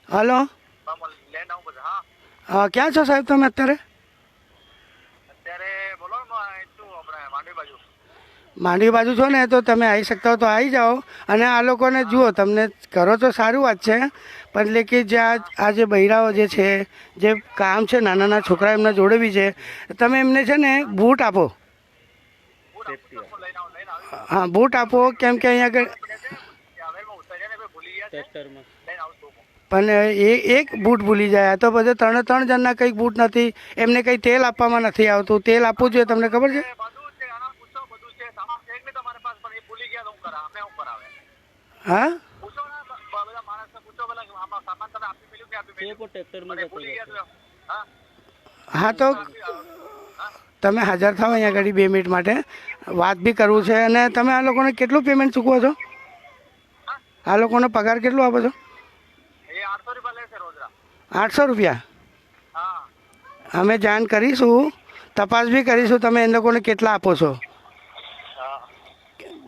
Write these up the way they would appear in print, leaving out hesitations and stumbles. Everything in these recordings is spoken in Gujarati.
હલો, ક્યાં છો સાહેબ તમે અત્યારે? માંડવી બાજુ છો ને, તો તમે આવી શકતા હો તો આવી જાઓ અને આ લોકોને જુઓ. તમને કરો તો સારું વાત છે, પણ લેકિન જે આ જે બૈરાઓ જે છે, જે કામ છે, નાના નાના છોકરા એમના જોડે બી છે, તમે એમને છે ને બૂટ આપો. હા, બૂટ આપો. કેમ કે અહીંયા આગળ પણ એક બૂટ ભૂલી જાય તો પછી ત્રણ જણના કંઈક બૂટ નથી. એમને કંઈ તેલ આપવામાં નથી આવતું. તેલ આપવું જોઈએ, તમને ખબર છે? હા, હા, તો તમે હાજર થાઓ અહીંયા આગળ 2 મિનિટ માટે. વાત બી કરવું છે. અને તમે આ લોકોને કેટલું પેમેન્ટ ચૂકવો છો? આ લોકોનો પગાર કેટલો આપો છો? 800 રૂપિયા. અમે જાણ કરીશું, તપાસ બી કરીશું તમે એ લોકોને કેટલા આપો છો.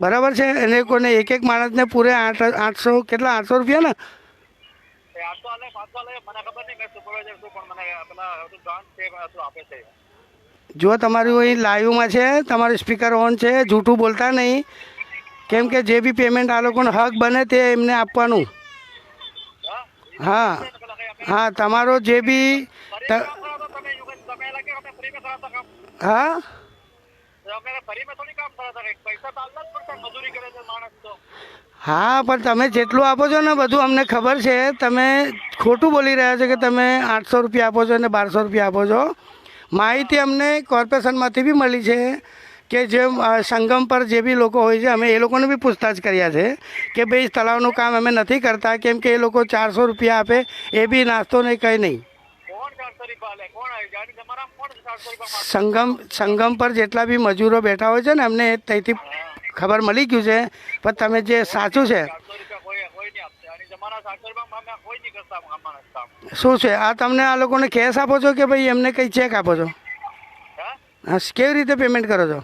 બરાબર છે. એ લોકોને એક માણસને પૂરે 800 કેટલા 800 રૂપિયા ને? જો તમારું અહીં લાઈવમાં છે, તમારું સ્પીકર ઓન છે, જૂઠું બોલતા નહીં. કેમ કે જે બી પેમેન્ટ આ લોકોનો હક બને તે એમને આપવાનું. હા, હા, તમારો જે બી હા, હા, પણ તમે જેટલું આપો છો ને બધું અમને ખબર છે. તમે ખોટું બોલી રહ્યા છો કે તમે 800 રૂપિયા આપો છો અને 1200 રૂપિયા આપો છો. માહિતી અમને કોર્પોરેશનમાંથી બી મળી છે કે જે સંગમ પર જે બી લોકો હોય છે, અમે એ લોકોને બી પૂછતાછ કર્યા છે કે ભાઈ તળાવનું કામ અમે નથી કરતા. કેમ કે એ લોકો 400 રૂપિયા આપે, એ બી નાસ્તો નહીં, કંઈ નહીં. સંગમ પર જેટલા બી મજૂરો બેઠા હોય છે ને, અમને ત્યાંથી ખબર મળી ગયું છે. પણ તમે જે સાચું છે શું છે આ? તમને આ લોકોને કેશ આપો છો કે ભાઈ એમને કંઈ ચેક આપો છો? હા, કેવી રીતે પેમેન્ટ કરો છો?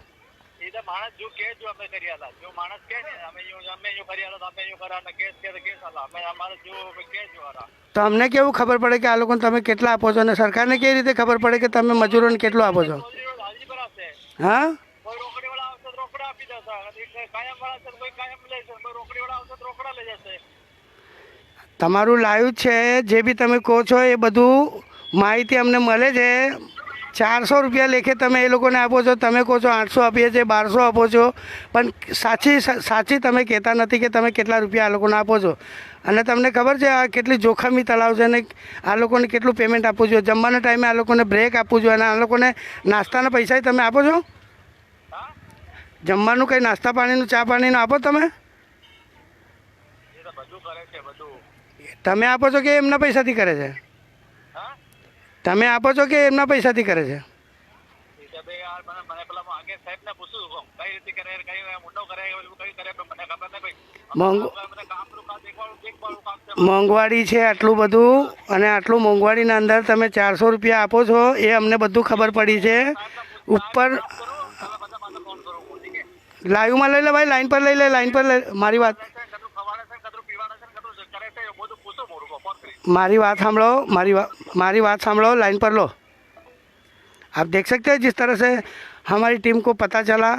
તો અમને કેવું ખબર પડે કે આ લોકોને તમે કેટલા આપો છો? અને સરકારને કેવી રીતે ખબર પડે કે તમે મજૂરોને કેટલું આપો છો? હા, તમારું લાઈવ છે. જે બી તમે કહો છો એ બધું માહિતી અમને મળે છે. 400 રૂપિયા લેખે તમે એ લોકોને આપો છો. તમે કહો છો 800 આપીએ છીએ, 1200 આપો છો. પણ સાચી તમે કહેતા નથી કે તમે કેટલા રૂપિયા આ લોકોને આપો છો. અને તમને ખબર છે આ કેટલી જોખમી તળાવ છે અને આ લોકોને કેટલું પેમેન્ટ આપવું જોઈએ. જમવાના ટાઈમે આ લોકોને બ્રેક આપવું જોઈએ. અને આ લોકોને નાસ્તાના પૈસા તમે આપો છો? જમવાનું કંઈ નાસ્તા પાણીનું, ચા પાણીનું આપો તમે? તમે આપો છો કે એમના પૈસાથી કરે છે? તમે આપો છો કે એમના પૈસાથી કરે છે? મોંઘવારી છે આટલું બધું, અને આટલું મોંઘવારીના અંદર તમે 400 રૂપિયા આપો છો, એ અમને બધું ખબર પડી છે. ઉપર લાઈવમાં લઈ લે ભાઈ, લાઈન પર લઈ લે, લાઈન પર લઈ. मारी बात हम लो, मारी बात साम लो, लाइन पर लो। आप देख सकते हैं जिस तरह से हमारी टीम को पता चला,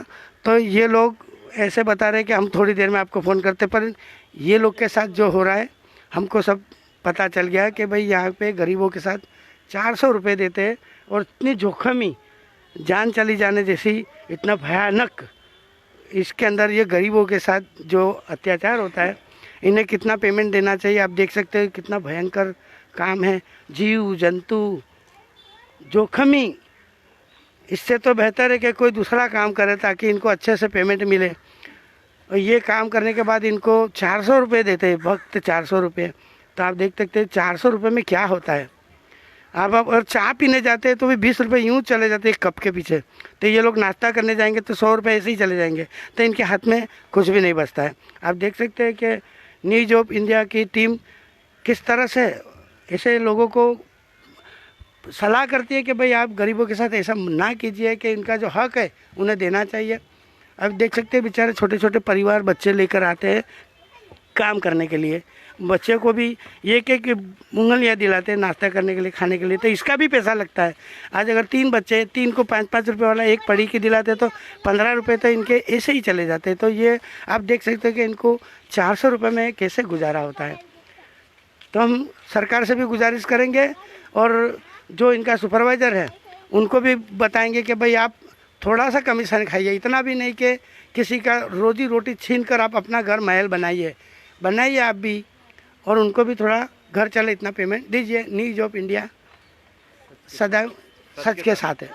तो ये लोग ऐसे बता रहे कि हम थोड़ी देर में आपको फ़ोन करते, पर ये लोग के साथ जो हो रहा है हमको सब पता चल गया कि भाई यहाँ पे गरीबों के साथ 400 रुपये देते हैं, और इतनी जोखमी, जान चली जाने जैसी, इतना भयानक इसके अंदर ये गरीबों के साथ जो अत्याचार होता है, इन्हें कितना पेमेंट देना चाहिए। आप देख सकते हैं कितना भयंकर काम है। जीव जंतु जोखमी, इससे तो बेहतर है कि कोई दूसरा काम करे ताकि इनको अच्छे से पेमेंट मिले। और ये काम करने के बाद इनको 400 रुपये देते हैं, वक्त 400 रुपये। तो आप देख सकते हैं 400 रुपये में क्या होता है। आप और चाय पीने जाते हैं तो भी 20 रुपये यूँ चले जाते हैं एक कप के पीछे। तो ये लोग नाश्ता करने जाएंगे तो 100 रुपये ऐसे ही चले जाएंगे, तो इनके हाथ में कुछ भी नहीं बचता है। आप देख सकते हैं कि न्यूज ऑफ इंडिया की टीम किस तरह से ऐसे लोगों को सलाह करती है कि भाई आप गरीबों के साथ ऐसा ना कीजिए, कि इनका जो हक है उन्हें देना चाहिए। अब देख सकते हैं बेचारे छोटे छोटे परिवार बच्चे लेकर आते हैं काम करने के लिए। बच्चे को भी एक एक उंगलियाँ दिलाते हैं नाश्ता करने के लिए, खाने के लिए, तो इसका भी पैसा लगता है। आज अगर 3 बच्चे, 3 को 5-5 रुपये वाला एक पड़ी के दिलाते तो 15 रुपये तो इनके ऐसे ही चले जाते। तो ये आप देख सकते हो कि इनको 400 रुपये में कैसे गुजारा होता है। तो हम सरकार से भी गुजारिश करेंगे और जो इनका सुपरवाइज़र है उनको भी बताएंगे कि भाई आप थोड़ा सा कमीशन खाइए, इतना भी नहीं कि किसी का रोजी रोटी छीन कर आप अपना घर महल बनाइए आप भी, और उनको भी थोड़ा घर चले इतना पेमेंट दीजिए। न्यूज़ ऑफ इंडिया सदैव सच के साथ है।